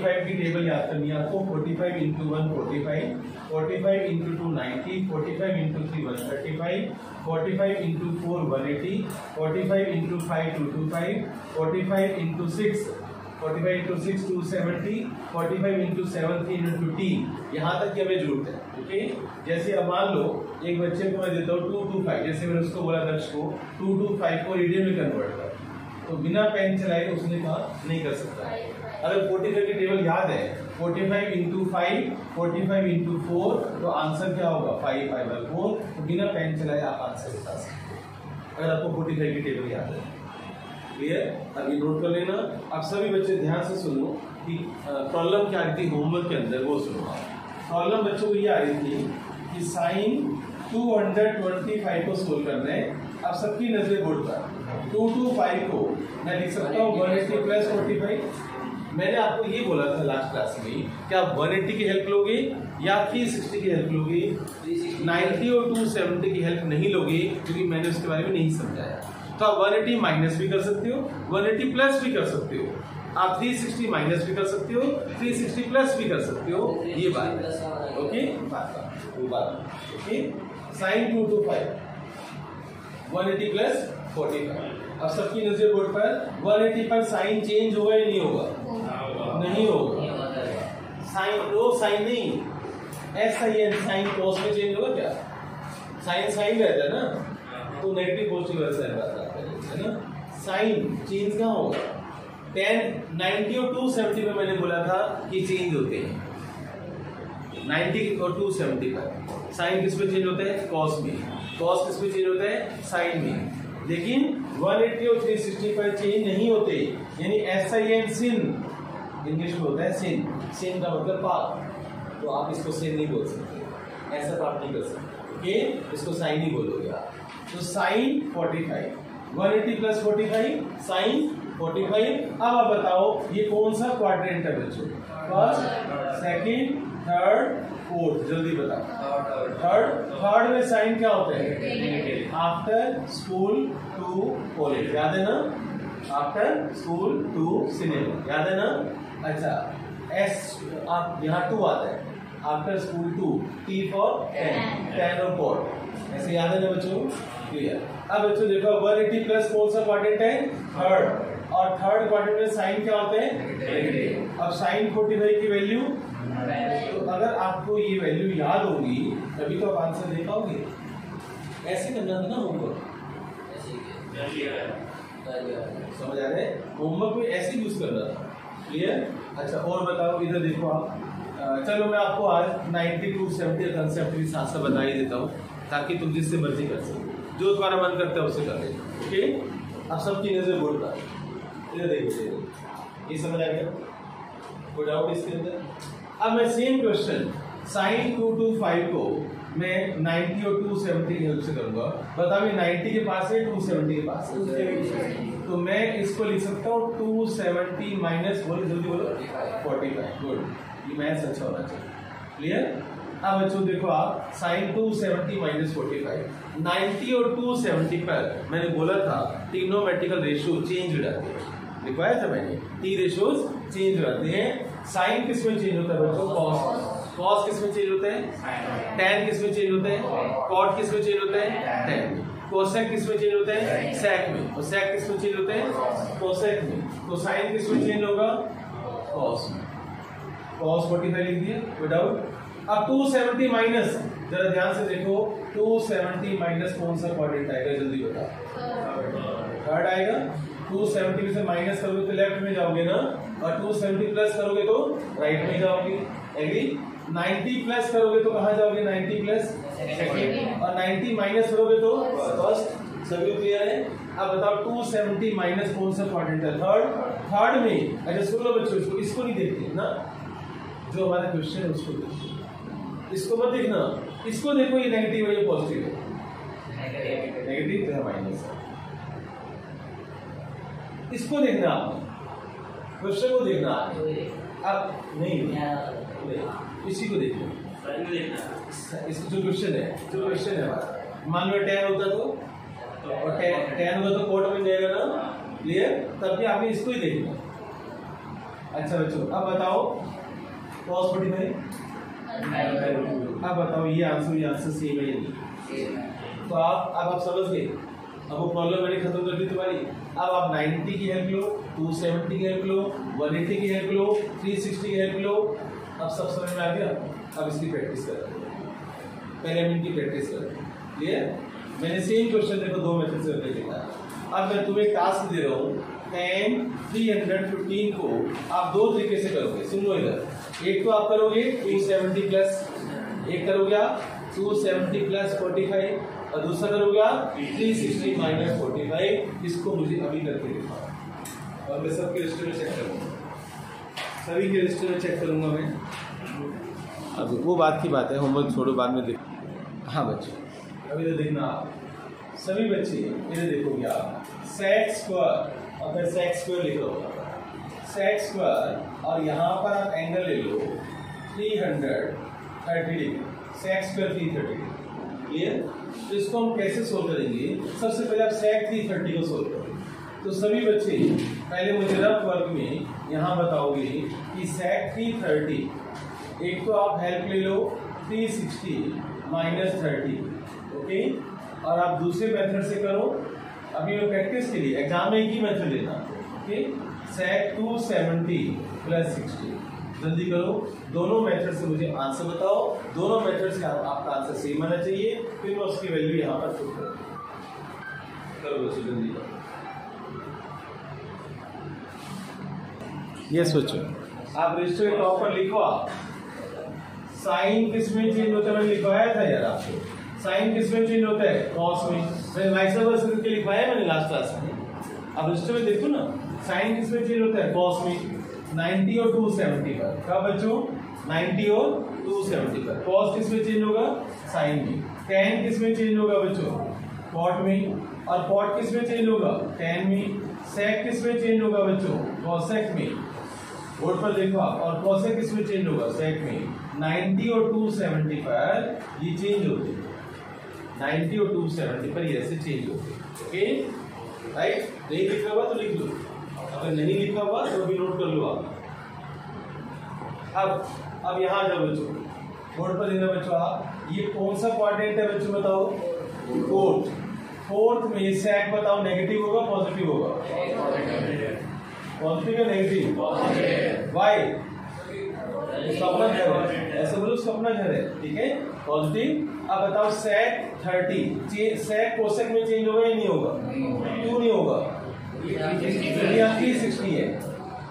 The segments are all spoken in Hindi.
45 की टेबल याद करनी है आपको। 45 into 1 45, 45 into 2 90, 45 into 3 135, 45 into 4 180, 45 into 5 225, 45 into 6 270, 45 into 7 350। यहाँ तक की हमें जरूरत है। ओके, जैसे अब मान लो एक बच्चे को मैं देता हूँ 225, जैसे मैंने उसको बोला दक्ष को 225 को रेडियन में कन्वर्ट कर, तो बिना पेन चलाए उसने कहा नहीं कर सकता। अगर 45 की टेबल याद है 45 इंटू 5, 45 इंटू 4, तो आंसर क्या होगा 5 5 4। तो बिना पेन चलाए आप आंसर बता सकते हैं अगर आपको 45 की टेबल याद है। क्लियर? अब ये नोट कर लेना। अब सभी बच्चे ध्यान से सुनो कि प्रॉब्लम क्या आ रही थी होमवर्क के अंदर, वो सुनो। प्रॉब्लम बच्चों को ये आ रही थी कि साइन 225 को सोल्व करना है। अब सबकी नजरें बोर्ड पर। 225 को मैं लिख सकता हूँ 180 प्लस 45। मैंने आपको ये बोला था लास्ट क्लास में कि आप 180 की हेल्प लोगे या 360 की हेल्प लोगे, 90 और 270 की हेल्प नहीं लोगे, क्योंकि मैंने उसके बारे में नहीं समझाया। तो आप 180 माइनस भी कर सकते हो, 180 प्लस भी कर सकते हो, आप 360 माइनस भी कर सकते हो, 360 प्लस भी कर सकते हो। ये बात ओके, वो बात ओके। Sign 225 180 plus 45। अब सबकी नजर बोर्ड पर। 180 पर साइन चेंज होगा या नहीं होगा? नहीं होगा। साइन रो साइन नहीं, SIN साइन कॉस में चेंज होगा क्या? साइन साइन रहता है ना, तो नेगेटिव पॉजिटिव रहता है ना। साइन चेंज कहाँ होगा? 10 90 और 270 में मैंने बोला था कि चेंज होते हैं। 90 और 270 पर साइन किस में चेंज होता है? कॉस में। कॉस किस में चेंज होता है? साइन में। लेकिन 180 और 360 पर चेंज नहीं होते, यानी SIN सिन इंग्लिश में होता है सिन। सिन का मतलब पाप, तो आप इसको सिन नहीं बोल सकते, ऐसा तो आप नहीं कर सकते। ओके, इसको साइन ही बोलोगे आप। तो साइन 45 180 प्लस 45 साइन 45। अब आप बताओ ये कौन सा क्वाड्रेंट है बच्चों? First, second, third, fourth. जल्दी बताओ। थर्ड में साइन क्या होता है? आफ्टर स्कूल टू कॉलेज, याद है ना? आफ्टर स्कूल टू सिनेमा, याद है ना? अच्छा, एस आप यहाँ 2 आता है, after school to, T for 10 और कॉट, ऐसे याद है ना बच्चों? क्लियर। अब बच्चों देखो 180 प्लस कौन सा क्वाड्रेंट है? थर्ड। और थर्ड क्वाड्रेंट में साइन क्या होता है? अब साइन 45 की वैल्यू, तो अगर आपको ये वैल्यू याद होगी तभी तो आप आंसर दे पाओगे। ऐसे करना था ना होमवर्क, समझ आ रहे हैं? होमवर्क में ऐसे यूज करना था। क्लियर? अच्छा, और बताओ इधर देखो आप। चलो मैं आपको आज 90 to 70 कंसेप्ट भी साथ साथ बता ही देता हूँ, ताकि तुम जिससे मर्जी कर सको, जो तुम्हारा मन करता है उससे कर ले। ओके, अब सबकी नजर बोर्ड पर। इधर देखो, ये समझ आ गया? कोई डाउट इसके अंदर? अब मैं सेम क्वेश्चन साइन 225 को मैं 90 और 270 की हेल्प से करूंगा। बताओ 90 के पास है, 270 के पास है, तो मैं इसको लिख सकता हूँ 270 माइनस, बोलो जल्दी बोलो, 45। गुड, ये मैथ्स अच्छा होना चाहिए। क्लियर? अब बच्चों देखो आप, साइन 270 माइनस 45, 90 और 270 पर मैंने बोला था ट्रिग्नोमेट्रिकल रेशियो चेंज हो जाते हैं, लिखवाया था मैंने, टी रेशियोज चेंज हो जाते हैं। साइन किस में चेंज होता है बच्चों? कॉस। कॉस किस में चेंज होता है? टैन किस में चेंज होता है? कॉट किस में चेंज होता है? टैन। कोसेक किस में चेंज होता है? सेक में। और सेक किस में चेंज होता है? कोसेक में। तो साइन किस में चेंज होगा? कॉस में। कॉस 45 लिख दिया विदाउट। अब 270 माइनस, जरा ध्यान से देखो, 270 माइनस कौन सा क्वाड्रेंट आएगा? जल्दी बताओ। थर्ड आएगा। 270 से माइनस करोगे तो लेफ्ट में जाओगे ना, और 270 प्लस करोगे तो राइट में जाओगे। एग्री? 90 प्लस करोगे तो कहाँ जाओगे? 90 प्लस सेकंड, और 90 माइनस करोगे तो फर्स्ट। सभी क्लियर है? अब बताओ 270 माइनस कौन सा क्वाड्रेंट है? थर्ड। थर्ड में अच्छा सुन लो बच्चों, इसको नहीं देखते ना, जो हमारा क्वेश्चन है उसको देखो, इसको मत देखना, इसको देखो, ये नेगेटिव है ये पॉजिटिव है? नेगेटिव तो माइनस है, इसको देखना आपने, क्वेश्चन को देखना आप नहीं, इसी को देखना, इसको जो क्वेश्चन है हमारा, मान लो tan होता तो, और tan होगा तो कोट में जाएगा ना, क्लियर? तब भी आपने इसको ही देखना। अच्छा बच्चों अब बताओ cos 45, अब बताओ ये आंसर सेम है या नहीं? तो अब आप समझ गए, अब वो प्रॉब्लम मैंने खत्म कर दी तुम्हारी। अब आप 90 की हेल्प लो, 270 की हेल्प लो, 180 की हेल्प लो, 360 की हेल्प लो। अब सब समझ में आ गया। अब इसकी प्रैक्टिस कर, पहले हम इनकी प्रैक्टिस करें। क्लियर? मैंने सेम क्वेश्चन देखो दो मेथड से करके देखा। अब मैं तुम्हें टास्क दे रहा हूँ, 10 315 को आप दो तरीके से करोगे। सुन लो इधर, एक तो आप करोगे 270 प्लस, एक करोगे आप 270 प्लस 45, और दूसरा करोगे आप 360 माइनस 45। इसको मुझे अभी करके दिखाओ और मैं सबके रजिस्टर में चेक करूंगा, सभी के रजिस्टर में चेक करूंगा मैं। अब वो बात की बात है, होमवर्क छोड़ो, बाद में देख। हाँ बच्चों अभी तो देखना आप सभी बच्चे, इधर देखोगे आप सेक स्क्वायर और फिर सेक स्क्वायर लिखो, सेक स्क्वायर और यहाँ पर आप एंगल ले लो 330 degree, sec square 330 degree. Clear? तो इसको हम कैसे सोल्व करेंगे? सबसे पहले आप सेक 330 को सोल्व करो। तो सभी बच्चे पहले मुझे रफ वर्क में यहाँ बताओगे कि सेक 330, एक तो आप हेल्प ले लो 360 माइनस 30, ओके, और आप दूसरे मेथड से करो। अभी मैं प्रैक्टिस के लिए, एग्जाम में एक ही मेथड लेना, ओके। सेक 270 प्लस 60, जल्दी करो। दोनों मेथड से मुझे आंसर बताओ, दोनों मेथड से आपका आंसर सेम आना चाहिए, फिर मैं उसकी वैल्यू यहाँ पर पुट करो बच्चों, जल्दी करो। ये सोचो, आप रजिस्टर के टॉप पर लिखो, आप साइन किस में चेंज होता है? मैंने लिखवाया था यार आपको, साइन किस में चेंज होता है? कॉस में। मैंने वाइस वर्सा करके लिखवाया मैंने लास्ट क्लास में। अब रजिस्टर में देखो ना, साइन किस में चेंज होता है? कॉस में। 90 और 270 पर, क्या बच्चों? 90 और 270 पर। कॉस किस में चेंज होगा? साइन में। टैन किस में चेंज होगा बच्चों? कॉट में। और कॉट किस में चेंज होगा? टैन में। सेक किस में चेंज होगा बच्चों? कॉसेक में। बोर्ड पर देखो आप, और कॉसेक किस में चेंज होगा? सेक में। 90 और 270 पर ये चेंज होते हैं, 90 और 270 पर ये ऐसे चेंज होते हैं, ओके राइट? नहीं लिखा हुआ तो लिख लो, अगर नहीं लिखा हुआ तो अभी नोट कर लो आप। अब यहाँ जाओ बच्चों, बोर्ड पर देखना बच्चों आप, ये कौन सा क्वाड्रेंट है बच्चों बताओ? फोर्थ। फोर्थ में सेक बताओ नेगेटिव होगा पॉजिटिव होगा? पॉजिटिव या नेगेटिव? वाई? उसका अपना घर है, ऐसे बोलो उसका अपना घर है, ठीक है, पॉजिटिव। अब बताओ सेक 30, सेक कोसेक में चेंज होगा या नहीं होगा? क्यों नहीं होगा? 360 है,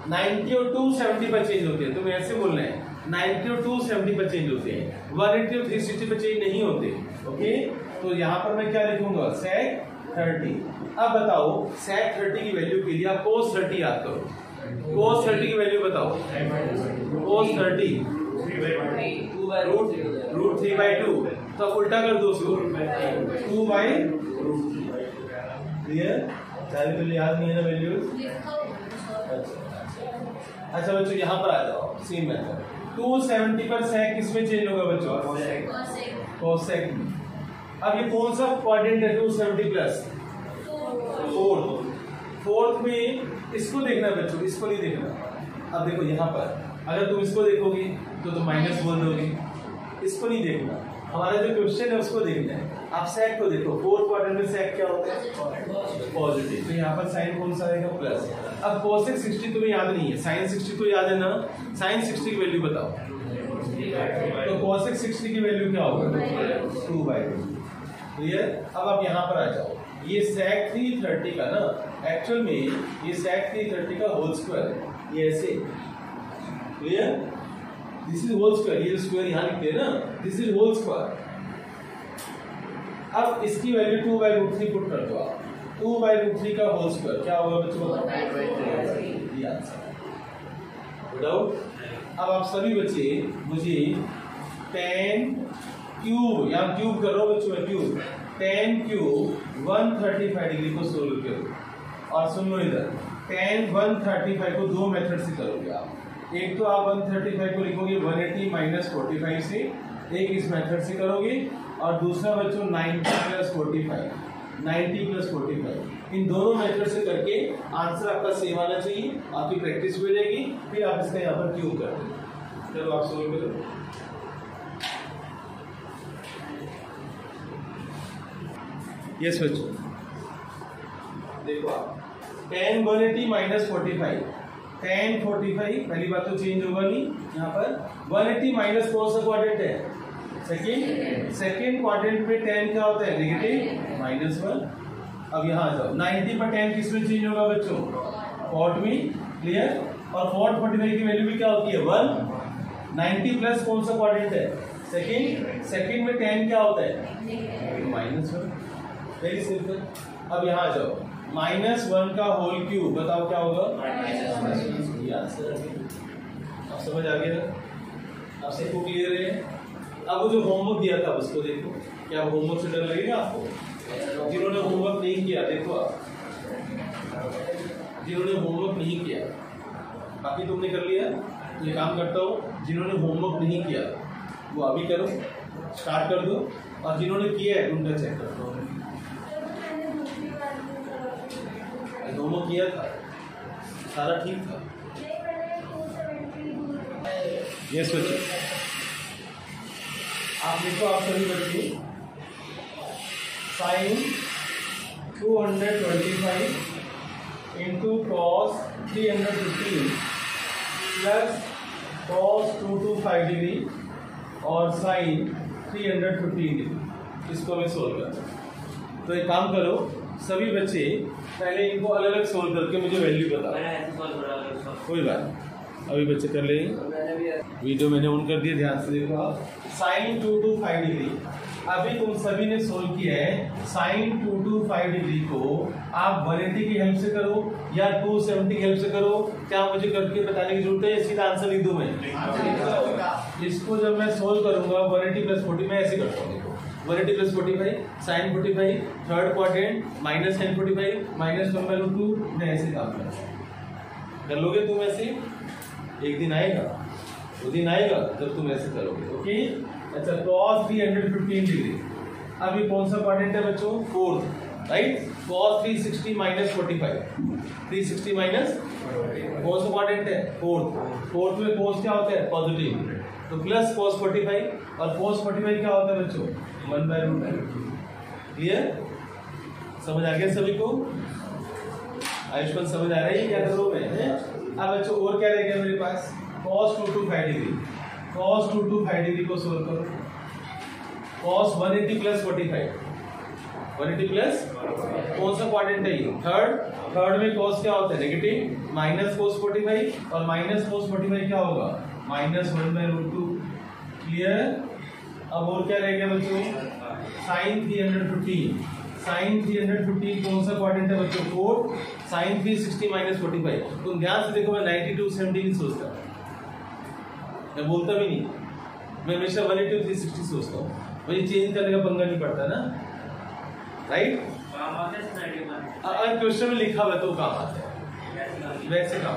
90 और 270 पर चेंज होते हैं। तुम्हें ऐसे बोलना है, 90 और 270 पर चेंज होते हैं, 180 और 360 पर चेंज नहीं होते, ओके। तो यहाँ पर मैं क्या लिखूंगा? सेक 30। अब बताओ सेक 30 की वैल्यू के लिए आप कोस 30 याद करो। कोस 30 की वैल्यू बताओ। कोस 30 रूट 3/2, तो उल्टा कर दो उसको, 2/√। क्लियर? सारे पहले याद नहीं है ना वैल्यू? अच्छा बच्चों यहाँ पर आ जाओ, सेम मेथड। 270 पर सेक किसमें चेंज होगा बच्चों? कोसेक में। अब ये कौन सा क्वाड्रेंट है 270 प्लस? फोर्थ। फोर्थ में इसको देखना है बच्चों, इसको नहीं देखना। अब देखो यहाँ पर अगर तुम इसको देखोगे तो माइनस बोल दोगे, इसको नहीं देखना। हमारा जो क्वेश्चन है उसको देखना है। आप सेक को देखो, फोर्थ क्वाड्रेंट में सेक क्या होता है? पॉजिटिव। तो यहाँ पर साइन कौन सा रहेगा? प्लस। अब कोसेक 60 तुम्हें याद नहीं है, साइन 60 तो याद है ना? साइन 60 की वैल्यू बताओ। तो कोसेक 60 की वैल्यू क्या होगा? 2/2। क्लियर? अब आप यहाँ पर आ जाओ, ये सेक 330 का ना, एक्चुअल में ये सेक 330 का होल स्क्वायर है, ये ऐसे। Clear? This is whole square, ये स्क्वायर यहाँ लिखते हैं ना, दिस इज होल स्क्वायर। अब इसकी वैल्यू 2/√3 पुट कर दो आप। 2/√3 का होल स्क्वायर क्या होगा बच्चों? ये आंसर। अब आप सभी बच्चे मुझे 10 क्यूब, यहाँ क्यूब करो बच्चों, क्यूब 10 क्यूब 135 डिग्री को सोल्व करो। और सुन लो इधर, 10 135 को दो मेथड से करोगे आप। एक तो आप 135 को लिखोगे 180 माइनस 45 से, एक इस मेथड से करोगे, और दूसरा बच्चों 90 प्लस 45, 90 प्लस 45। इन दोनों मेथड से करके आंसर आपका सेम आना चाहिए, आपकी प्रैक्टिस हो जाएगी, फिर आप इसका यहाँ पर क्यूब कर दें। चलो आप सोल्व करो। यस बच्चों, देखो आप tan 180 माइनस 45, tan 45 पहली बात तो चेंज होगा नहीं यहाँ पर। 180 माइनस कौन सा क्वाड्रेंट है? सेकेंड क्वाड्रेंट में tan क्या होता है? नेगेटिव -1। अब यहाँ आ जाओ, 90 पर tan किस में चेंज होगा बच्चों? फोर्थ में। क्लियर? और फोर्थ 45 की वैल्यू भी क्या होती है? 1। 90 प्लस कौन सा क्वाड्रेंट है? सेकेंड में tan क्या होता है? -1। Very simple. अब यहाँ आ जाओ, -1 का होल क्यूब, बताओ क्या होगा? ये आंसर है। अब समझ आ गया? अब सबको क्लियर है? अब वो जो होमवर्क दिया था उसको देखो, क्या होमवर्क से डर लगेगा आपको? जिन्होंने होमवर्क नहीं किया देखो आप, जिन्होंने होमवर्क नहीं किया, बाकी तुमने कर लिया। ये काम करता हूँ, जिन्होंने होमवर्क नहीं किया वो अभी करो, स्टार्ट कर दो, और जिन्होंने किया है उनका चेक कर दो। होमवर्क किया था, सारा ठीक था। यस बच्चे, आप देखो, आप सभी बच्चे sine 225 into cos 315 plus cos 225 degree और साइन 315 डिग्री, इसको मैं सोल्व करता हूँ। तो एक काम करो, सभी बच्चे पहले इनको अलग अलग सोल्व करके मुझे वैल्यू बताओ। कोई बात, अभी बच्चे कर लेंगे। वीडियो मैंने ऑन कर दिया, ध्यान से देखो आप। साइन 225 डिग्री, अभी तुम सभी ने सोल्व किया है। साइन 225 डिग्री को आप 180 की हेल्प से करो या 270 की हेल्प से करो, क्या मुझे करके बताने की जरूरत है? सीधा आंसर लिख दूं मैं? इसको जब मैं सोल्व करूंगा 180 प्लस 40, मैं ऐसे करता हूँ। 180 plus 45 sine 45, third quadrant minus sine 45 -1/√2, मैं ऐसे काम कर लोगे तुम ऐसे? एक दिन आएगा, वो दिन आएगा जब तुम ऐसे करोगे। ओके, अच्छा, cos 315 डिग्री, अभी कौन सा क्वाड्रेंट है बच्चों? Fourth, right? cos 360 minus 45, 360 minus कौन सा क्वाड्रेंट है? फोर्थ में cos क्या होता है? पॉजिटिव, तो प्लस cos 45, और cos 45 क्या होता है बच्चों? 1/√2। क्लियर? समझ आ गया सभी को? आयुष्मान समझ आ रहा है क्या करो मैं? अब बच्चों और क्या रह गया मेरे पास? cos 225 डिग्री, cos 225 डिग्री को सोल्व करो। cos 180 प्लस 45, 180 प्लस कौन सा क्वाड्रेंट है ये? थर्ड में cos क्या होता है? नेगेटिव, माइनस cos 45, और माइनस cos 45 क्या होगा? -1/√2। क्लियर? अब और क्या रह गया बच्चों? साइन 315, साइन 315 कौन सा क्वाड्रेंट है बच्चों? Fourth, sine 360 minus 45। तुम ध्यान से देखो, मैं 90 270 नहीं सोचता, मैं बोलता भी नहीं, मैं हमेशा 180 360 सोचता हूँ। मुझे चेंज करने का पंगा नहीं पड़ता ना, राइट? अगर क्वेश्चन में लिखा हुआ तो काम आता है, वैसे काम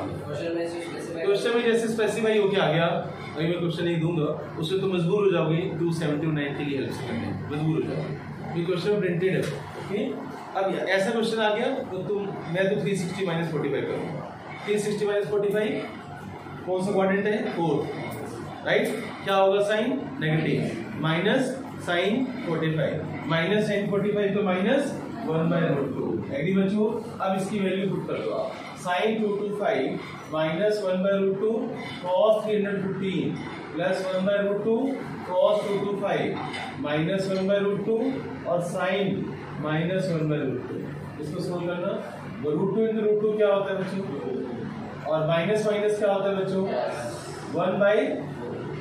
क्वेश्चन में जैसे स्पेसिफाई होके आ गया, अभी मैं क्वेश्चन नहीं दूंगा, उससे तो मजबूर हो जाओगे 270 90 की हेल्प से करने, मजबूर हो जाओगे, क्वेश्चन प्रिंटेड है। ओके, अब ऐसा क्वेश्चन आ गया तो मैं तो 360 माइनस 45 करूँगा। 360 माइनस 45 कौन सा क्वाड्रेंट है? Fourth, right? क्या होगा? Sine negative, minus sine 45, minus sine 45 तो -1/√2। एग्री बच्चों? अब इसकी वैल्यू पुट कर दो आप। साइन 225 -1/√2 cos 315 प्लस 1/√2 cos 225 -1/√2 और साइन -1/√2। इसको सोल्व करना। √2 into √2 क्या होता है बच्चों? और माइनस माइनस क्या होता है बच्चों? 1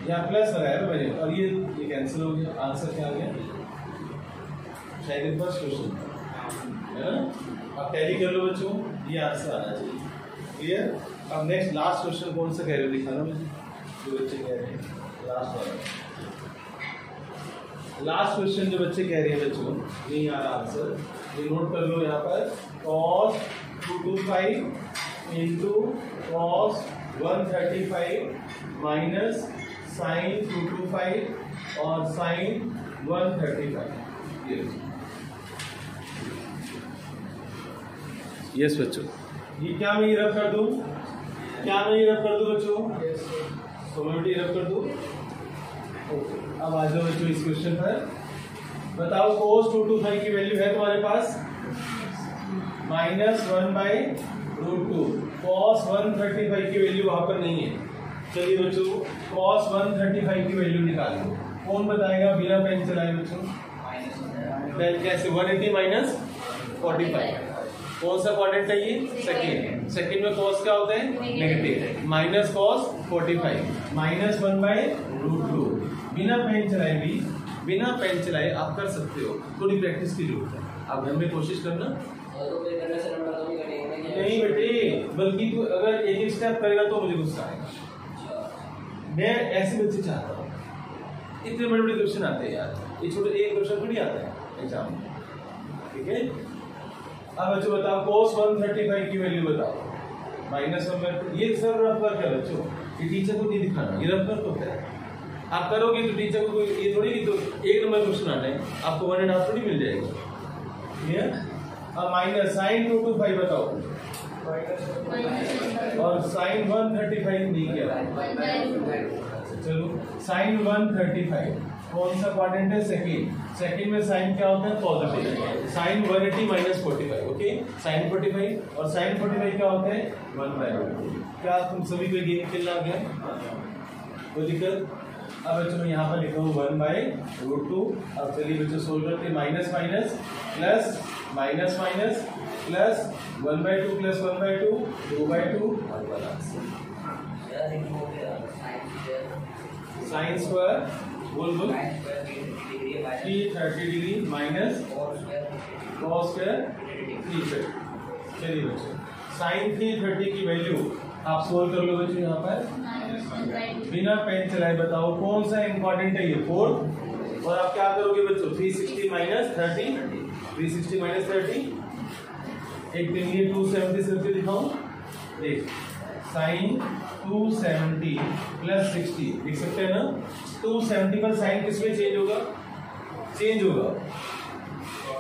यहाँ प्लस लगाया मैंने, और ये कैंसिल हो गया। आंसर क्या आ गया? शायद फर्स्ट क्वेश्चन है ना? आप टैली कर लो बच्चों, ये आंसर आना चाहिए। क्लियर? अब नेक्स्ट लास्ट क्वेश्चन कौन सा कह रहे हो दिखाना मुझे, जो बच्चे कह रहे हैं लास्ट वाला। लास्ट क्वेश्चन जो बच्चे कह रहे हैं बच्चों, नहीं आ रहा आंसर, ये नोट कर लो यहाँ पर। cos 225 into cos 135 minus sine 225 और साइन 135। यस बच्चों, ये क्या मैं रब कर दूं, क्या मैं रब कर दूं बच्चों, सोमेट्री रब कर दूं। अब आ जाओ बच्चों इस क्वेश्चन पर, बताओ cos 225 की वैल्यू है तुम्हारे पास -1/√2। cos 135 की वैल्यू वहां पर नहीं है। चलिए बच्चों cos 135 की वैल्यू निकाल लो। कौन बताएगा बिना पेन चलाए बच्चों? पेन कैसे? 180 माइनस 45। कौन सा क्वाड्रेंट है ये? सेकेंड। सेकेंड में cos क्या होता है? नेगेटिव। Minus cos 45 -1/√2। बिना पेन चलाए भी, बिना पेन चलाए आप कर सकते हो, थोड़ी प्रैक्टिस की जरूरत है, आप घर में कोशिश करना। नहीं बेटे, बल्कि तू अगर एक एक स्टेप करेगा तो मुझे गुस्सा आएगा। मैं ऐसे बच्चे चाहता हूँ, इतने बड़े बड़े क्वेश्चन आते हैं यार, ये छोटे एक क्वेश्चन थोड़ी आता है एग्जाम में, ठीक है। अब बच्चों बताओ cos 135 की वैल्यू बताओ, -1/2। ये सर रफ वर्क है बच्चों, ये टीचर को नहीं दिखाना, ये रफ वर्क होता है। आप करोगे तो टीचर को ये थोड़ी कि तो एक नंबर क्वेश्चन आना है, आपको 1.5 थोड़ी मिल जाएगा, क्लियर। अब माइनस sin 225 बताओ, और sin 135 नहीं किया। चलो sin 135 कौन सा क्वाड्रेंट है? सेकेंड। सेकेंड में sin क्या होता है? Positive. sin 180 minus 45, okay. sin 45 और sin 45 क्या होता है? 1/2। क्या तुम सभी को गेम खेलना आ गया? कोई दिक्कत? अब बच्चों मैं यहाँ पर लिखा हूँ 1/√2। अब चलिए बच्चों सोल्व करते, minus minus plus minus minus plus 1/2 plus 1/2 2/2 और प्लस साइन स्क्वायर बोल 330 डिग्री माइनस कॉस स्क्वायर 330। चलिए बच्चों साइन 330 की वैल्यू आप सोल्व कर लो बच्चों। यहाँ पर बिना पेन चलाए बताओ कौन सा इंपॉर्टेंट है? ये 4। और आप क्या करोगे बच्चों? 360 माइनस 30, 360 माइनस 30। एक दिन ये 270 से दिखाऊं, देख साइन 270 प्लस 60 देख सकते हैं ना। 270 पर साइन किसमें चेंज होगा? चेंज होगा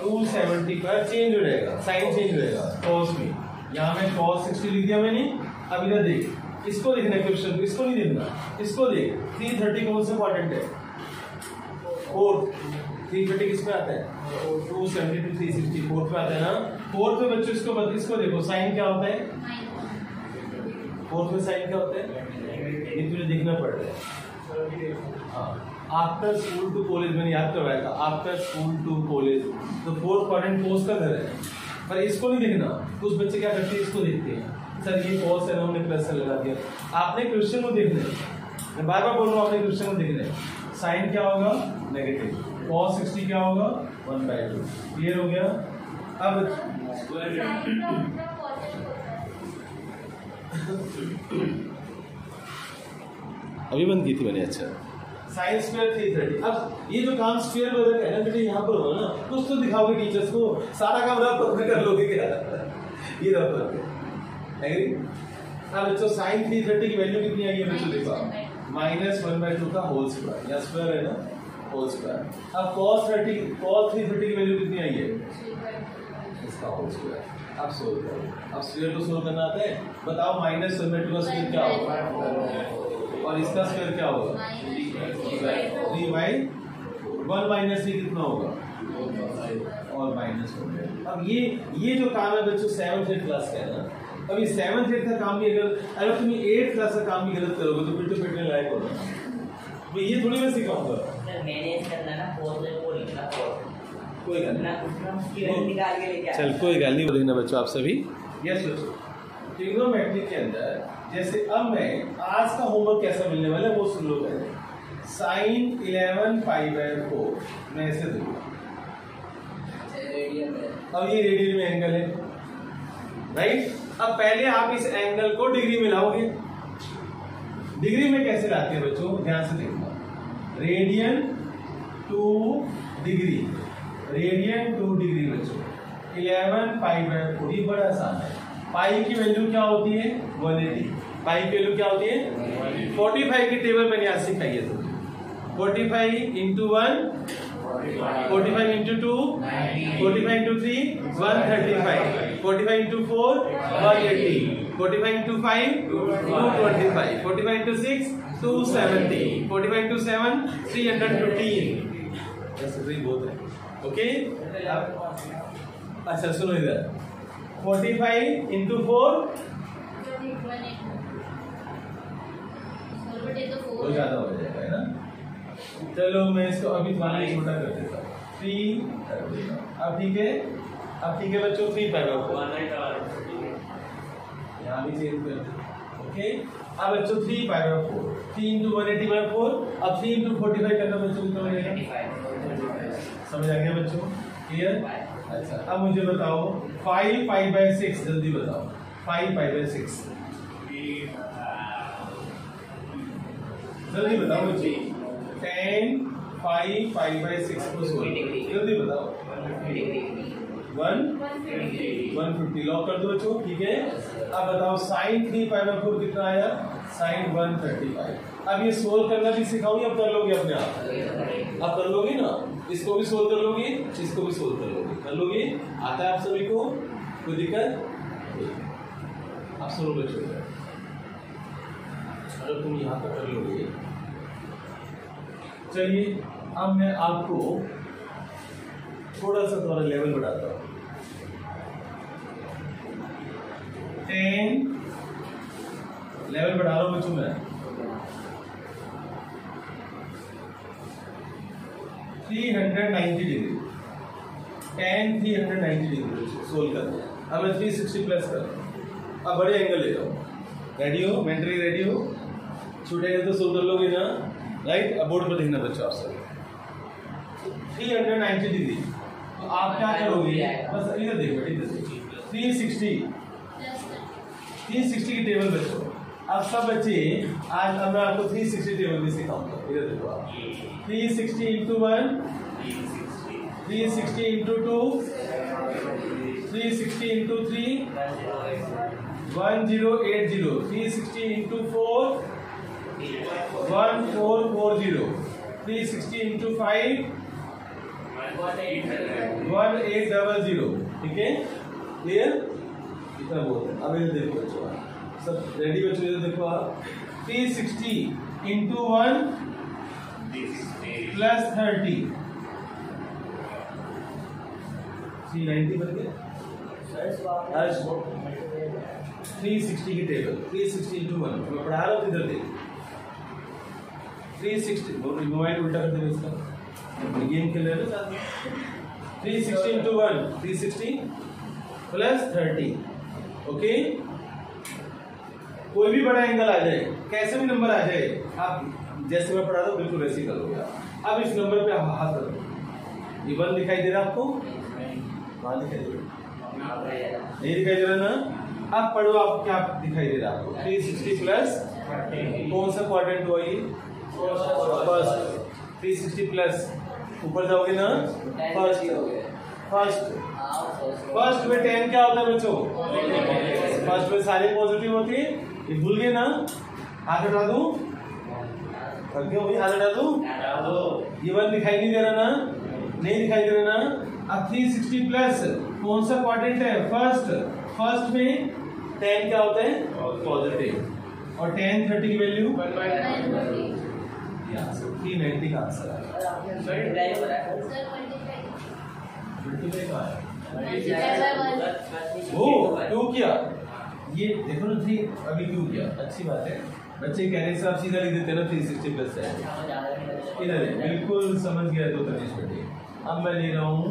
270 पर चेंज हो जाएगा, साइन चेंज हो जाएगा कॉस में। यहाँ मैं cos 60 लिख दिया मैंने। अब इधर देख, इसको देखना क्वेश्चन, इसको नहीं देखना, इसको देख। 330 कौन सा क्वाड्रेंट है? 4। 330 किस पे आता है? 270 to 360 4 पे आता है ना। 4 पे बच्चों इसको देखो, साइन क्या होता है? 4 पे साइन क्या होता है? ये तुझे देखना पड़ रहा है। हाँ, आफ्टर स्कूल टू कॉलेज मैंने याद करवाया था, आफ्टर स्कूल टू कॉलेज। तो 4 क्वाड्रेंट कोस का घर है, पर इसको नहीं देखना। कुछ बच्चे क्या करते हैं, इसको देखते हैं, सर ये कॉस है ना, हमने प्लस लगा दिया। आपने क्वेश्चन को देखना है, मैं बार बार बोल रहा हूँ, आपने क्वेश्चन को देखना है। साइन क्या होगा? नेगेटिव। cos 60 क्या होगा? 1/2। क्लियर हो गया? अब अभी बंद की थी मैंने। अच्छा, साइन स्क्वायर 330। अब ये जो काम स्क्वायर वगैरह है ना बेटे, यहाँ पर होगा ना, कुछ तो दिखाओगे टीचर्स को, सारा काम रफ में कर लोगे क्या? ये रफ है। एग्री? अब बच्चों साइन 330 की वैल्यू कितनी आई है बच्चों? देखो -1/2 का होल स्क्वायर, या स्क्वायर है ना, होल स्क्वायर। अब cos 330 की वैल्यू कितनी आई है? इसका होल स्क्वायर। अब सोल्व करो। अब स्क्वायर तो सोल्व करना आता है। बताओ -1/2 का स्क्वायर क्या होगा और इसका स्क्वायर क्या होगा? 3/1 माइनस 3 कितना होगा? और -1। अब ये जो काम है बच्चों 7th 8th क्लास का है ना। अब ये 7th 8th का काम भी अगर तुम 8th क्लास का काम भी गलत करोगे तो पिट्टू पिटने लायक होगा। तो ये थोड़ी मैं सिखाऊंगा, मैनेज करना ना, वो लिखना, कोई गल निकाल के लेके चल, कोई गल नहीं। देखना बच्चों आप सभी, यस बच्चों, ट्रिग्नोमेट्री के अंदर जैसे अब मैं आज का होमवर्क कैसा मिलने वाला है वो सुन लो पहले। साइन 11π/4 मैं ऐसे दूंगा। अब ये रेडियन में एंगल है, राइट। अब पहले आप इस एंगल को डिग्री में लाओगे। डिग्री में कैसे लाते हैं बच्चों? ध्यान से देखना, radian two degree, radian two degree बच्चों 11π/4। ये बड़ा आसान है। पाई की वैल्यू क्या होती है? 180। पाई की वैल्यू क्या होती है? 45 की टेबल मैंने आज सिखाई है। 45 × 1 45 into 2 45 into 3 135 45 into 4 180 45 into 5 225 45 into 6 270 45 into 7 315 ऐसे बहुत है। ओके अच्छा सुनो इधर 45 into 4 वो ज्यादा हो जाएगा है ना। चलो मैं इसको अभी थोड़ा छोटा कर देता हूँ 3 अब ठीक है बच्चों 3 5 यहाँ भी चेंज कर दे। ओके अब बच्चों 3 5 4 3 into 180 by 4 अब 3 into 45 करना बच्चों कितना बनेगा समझ आ गया बच्चों क्लियर। अच्छा अब मुझे बताओ 5 5 by 6 जल्दी बताओ 5 5 by 6 जल्दी बताओ बच्चे 10 5 5 by 6 को जल्दी बताओ 150 लॉक कर दो बच्चों ठीक है। अब बताओ साइन 3 5 by 4 कितना आया साइन 135। अब ये सोल्व करना भी सिखाऊं या कर लोगे अपने आप कर लोगे ना इसको भी सोल्व कर लोगे इसको भी सोल्व कर लोगे आता है आप सभी को कोई दिक्कत आप सोल्व बच्चों अगर तुम यहाँ पर कर लोगे। चलिए अब मैं आपको थोड़ा सा तुम्हारा लेवल बढ़ाता हूँ 10 लेवल बढ़ा रहा हूँ बच्चों मैं 390 डिग्री 10 390 डिग्री सोल्व कर दिया। अब मैं 360 प्लस कर अब बड़े एंगल ले जाओ रेडी हो मेंटली रेडी हो छोटे एंगल तो सोल्व कर लोगे ना राइट। अब बोर्ड पर देखना बच्चों आप सब 390 डिग्री तो आप क्या करोगे बस इधर देखो इधर 360 की टेबल बच्चों अब सब बच्चे आज अब मैं आपको 360 टेबल भी सिखाऊंगा इधर देखो आप 360 into 1 360 into 2 360 into 3 1080 360 into 4 1440 360 into 5 1800 ठीक है क्लियर इतना बहुत है। अब इधर देखो बच्चों सब रेडी बच्चों इधर देखो आप 360 into 1 plus 30 390 बन गया 360 की टेबल 360 into 1 मैं पढ़ा रहा हूँ इधर देख 360 मोबाइल उल्टा कर देगा इसका गेम खेल रहे हैं 360 into 1 360 plus 30 ओके कोई भी बड़ा एंगल आ जाए कैसे भी नंबर आ जाए आप जैसे मैं पढ़ा रहा हूँ बिल्कुल वैसे ही करोगे आप। अब इस नंबर पे आप हाथ रखो ये 1 दिखाई दे रहा है आपको वहां दिखाई दे रहा नहीं दिखाई दे रहा ना। अब पढ़ो आप क्या दिखाई दे रहा है आपको 360 प्लस कौन सा क्वाड्रेंट हुआ ये फर्स्ट 360 प्लस ऊपर जाओगे ना फर्स्ट में 10 क्या होता है बच्चों फर्स्ट में सारे पॉजिटिव होती है ये भूल गए ना हाथ हटा दूं हाथ हटा दूं ये 1 दिखाई नहीं दे रहा ना नहीं दिखाई दे रहा ना। अब 360 प्लस कौन सा क्वाड्रेंट है फर्स्ट में 10 क्या होता है पॉजिटिव और 10 30 की वैल्यू 390 का आंसर वो क्यों किया ये देखो ना 3 अभी क्यों किया अच्छी बात है बच्चे कह रहे हैं आप सीधा लिख देते हैं ना 360 प्लस है इधर बिल्कुल समझ गया तो तनिष बेटे। अब मैं ले रहा हूँ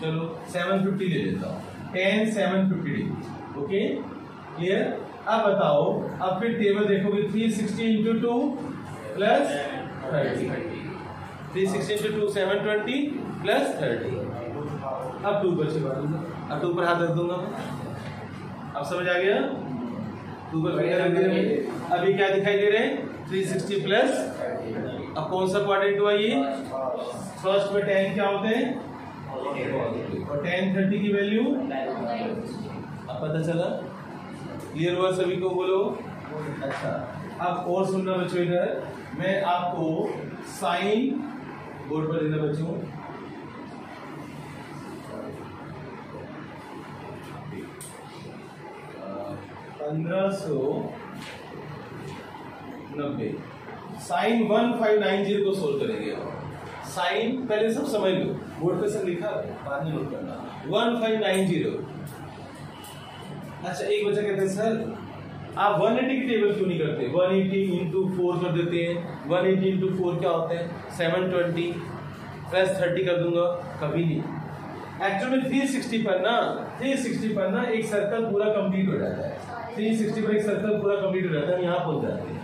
चलो 750 ले लेता हूँ 10 750 डिग्री ओके क्लियर। अब बताओ अब फिर टेबल देखोगे 360 into 2 प्लस 30 360 into 2 720 प्लस 30 अब 2 बचे अब 2 पर हाथ रख दूंगा अब समझ आ गया 2 पर फिंगर रख दिया अभी क्या दिखाई दे रहे हैं 360 प्लस अब कौन सा क्वाड्रेंट हुआ ये फर्स्ट में 10 क्या होते हैं और 10 30 की वैल्यू अब पता चला क्लियर हुआ सभी को बोलो अच्छा, अब और सुनना बच्चों, इधर मैं आपको साइन बोर्ड पर देना बच्चों। $1590 साइन 1590 को सोल्व करेंगे। साइन पहले सब समझ लो, बोर्ड पे सब लिखा है, बाद में नोट करना। 1590। अच्छा, एक बच्चा कहते हैं सर आप 180 की टेबल क्यों नहीं करते? 180 इंटू 4 कर देते हैं। 180 इंटू 4 क्या होता है? 720 प्लस 30 कर दूंगा। कभी नहीं। एक्चुअली 360 पर ना एक सर्कल पूरा कंप्लीट हो जाता है। 360 पर एक सर्कल पूरा कंप्लीट हो जाता है, यहाँ पहुंच जाते हैं।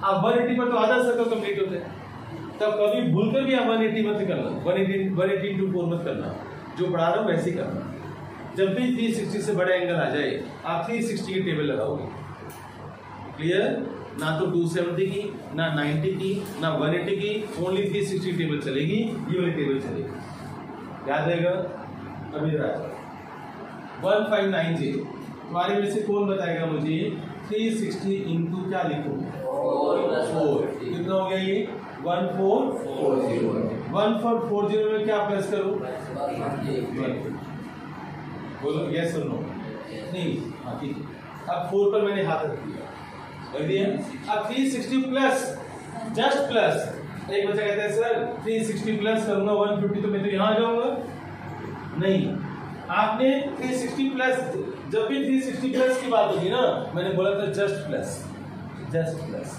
अब 180 पर तो आधा सर्कल कंप्लीट होता है, तब कभी भूलकर भी आप 180 मत करना। 180 इंटू 4 मत करना, जो पढ़ा रहा हूँ वैसे ही करना। जब भी 360 से बड़ा एंगल आ जाए आप 360 की टेबल लगाओगे। क्लियर? ना तो 270 की, ना 90 की, ना 180 की, ओनली 360 टेबल चलेगी। ये वाली टेबल चलेगी, याद रहेगा। अभी 1590 तुम्हारे में से कौन बताएगा मुझे? 360 इंटू क्या लिखूं? 4। कितना हो गया ये? 1440। 1440 में क्या प्लस करूं? बोलो यस और नो। नहीं, हाँ ठीक है। अब 4 पर मैंने हाथ रख दिया। अब 360 प्लस, जस्ट प्लस। एक बच्चा कहता है सर 360 प्लस करूंगा 150 तो मैं तो यहां आ जाऊंगा। नहीं, आपने 360 प्लस, जब भी 360 प्लस की बात होगी ना, मैंने बोला था just plus, just plus.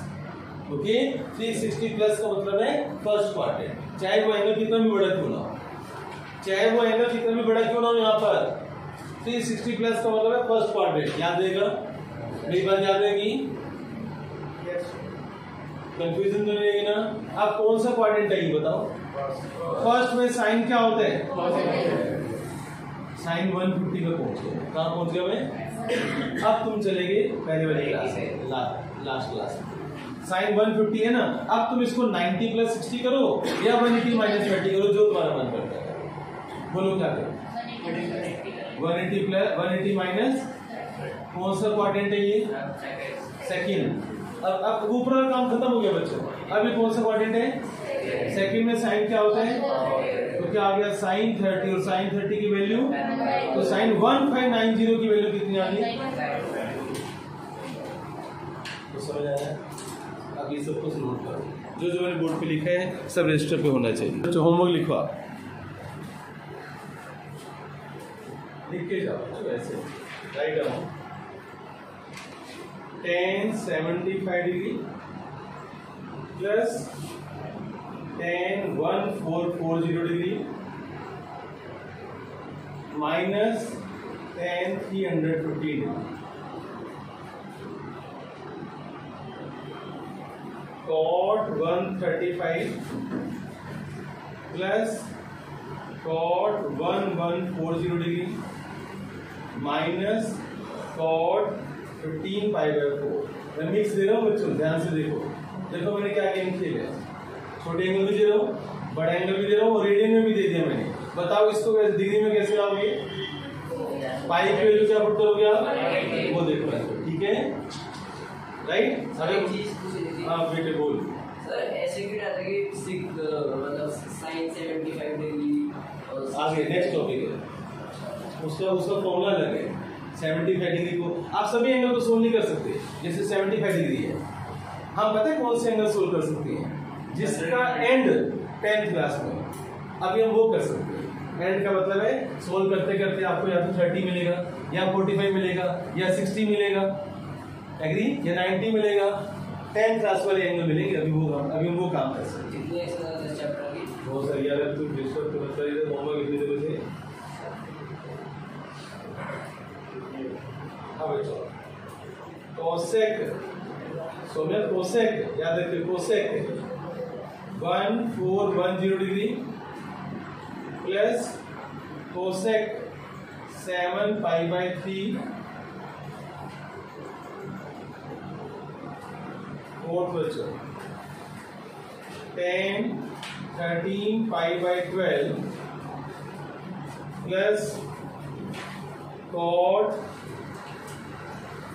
Okay, 360 plus का मतलब है फर्स्ट क्वाड्रेंट, चाहे वो एंगल कितना भी बड़ा क्यों ना हो, चाहे वो एंगल कितना भी बड़ा क्यों ना हो। यहाँ पर 360 प्लस का मतलब है फर्स्ट क्वाड्रेंट। याद रहेगा? मेरी बात याद रहेगी? कंफ्यूजन तो नहीं रहेगी ना? आप कौन सा क्वाड्रेंट है ये बताओ। फर्स्ट में साइन क्या होता है? साइन 150 पे पहुंच गए। कहाँ पहुंच गए मैं? अब तुम चलेगे पहले वाली क्लास में, लास्ट क्लास में। साइन 150 है ना, अब तुम इसको 90 प्लस 60 करो या 180 माइनस 20 करो, जो तुम्हारा मन करता है। बोलो क्या करो? 180 प्लस 180 माइनस कौन सा क्वाड्रेंट है ये? सेकंड। अब ऊपर का काम खत्म हो गया बच्चों। अब ये कौन सा क्वाड्रेंट है? सेकंड में साइन क्या होता है? तो क्या आ गया? साइन 30, और साइन 30 की वैल्यू, तो साइन 1590 की वैल्यू कितनी आ गई? तो समझ आया? अब ये सब कुछ नोट करो, जो जो मैंने बोर्ड पे लिखा है सब रजिस्टर पे होना चाहिए। जो होमवर्क लिखो आप, लिख के जाओ ऐसे, write down. tan 75 degree plus tan 1440 degree minus tan 350 degree. cot 135 plus cot 1140 degree minus cot 15 pi by 4। मैं मिक्स दे रहा हूँ बच्चों, ध्यान से देखो। देखो मैंने क्या गेम खेले, छोटे एंगल भी दे रहा हूँ, बड़ा एंगल भी दे रहा हूँ, और रेडियन में भी दे दिया मैंने। बताओ इसको डिग्री में कैसे आओगे? पाई की वैल्यू क्या पुट करोगे आप? वो देखो ऐसे, ठीक है? राइट? हाँ बेटे बोल। सर ऐसे क्यों आता है कि मतलब साइन 75 डिग्री आगे नेक्स्ट टॉपिक है, उसका फॉर्मूला अलग है। 75 डिग्री को आप सभी एंगल को सोल्व नहीं कर सकते। जैसे 75 डिग्री है, हम पता है कौन से एंगल सोल्व कर सकते हैं? जिसका एंड 10th क्लास में, अभी हम वो कर सकते हैं। एंड का मतलब है सोल्व करते करते आपको या तो 30 मिलेगा, या 45 मिलेगा, या 60 मिलेगा, एग्री, या 90 मिलेगा। 10th क्लास वाले एंगल मिलेंगे। अभी हम वो काम कर सकते हैं। कितने चैप्टर की? बहुत सारी। यार तुम डिस्टर्ब तो मत करिए, होमवर्क इतनी देर से। कोसेक, सोनिया कोसेक याद रखिए, cosec 1410 degree plus cosec 7 pi by 3 fourth बच्चों 10 13 pi by 12 plus cot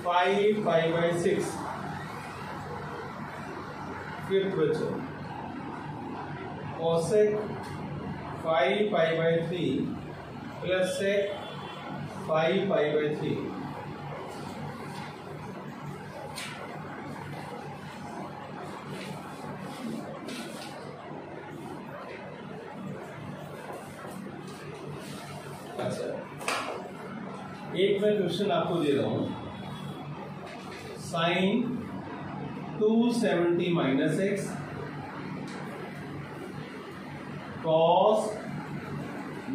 5 pi by 6। Fifth बच्चों cosec 5 pi by 3 plus sec 5 pi by 3। अच्छा, एक मैं क्वेश्चन आपको दे रहा हूं, sine 270 minus x cos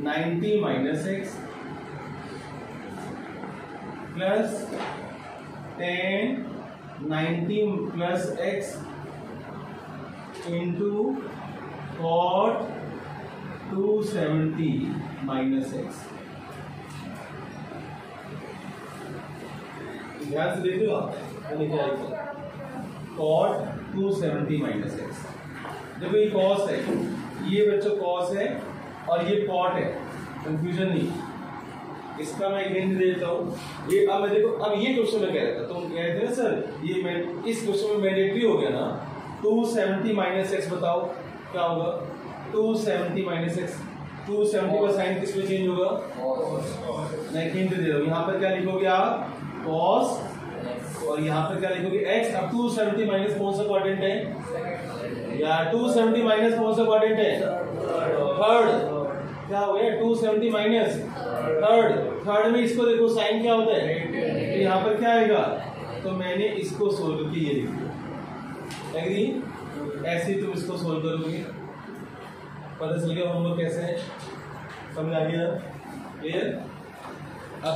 90 minus x plus 10 90 plus x into cot 270 minus x. ध्यान से देखिए आप क्या है, कॉट 270 माइनस एक्स। देखो ये कॉस है, ये बच्चों कॉस है और ये कॉट है, कंफ्यूजन नहीं। इसका मैं एक हिंट देता हूँ, ये अब मैं देखो, अब ये क्वेश्चन में कह रहा था, तुम कह रहे थे ना सर ये मैं इस क्वेश्चन में मैंडेटरी हो गया ना, 270 माइनस एक्स बताओ क्या होगा। 270 माइनस एक्स, 270 का साइन किस में चेंज होगा, मैं हिंट दे रहा हूँ, यहाँ पर क्या लिखोगे आप, कॉस, और यहाँ पर क्या लिखोगे एक्स। अब 270 माइनस कौन सा क्वाड्रेंट है यार, 270 माइनस कौन सा क्वाड्रेंट है, थर्ड। क्या हो गया 270 माइनस थर्ड, थर्ड में इसको देखो साइन क्या होता है, तो यहाँ पर क्या आएगा, तो मैंने इसको सोल्व करके ये लिख दिया। एग्री, ऐसे तुम इसको सोल्व करोगे, पता चल गया हम लोग कैसे है, समझ आ गया, क्लियर। अब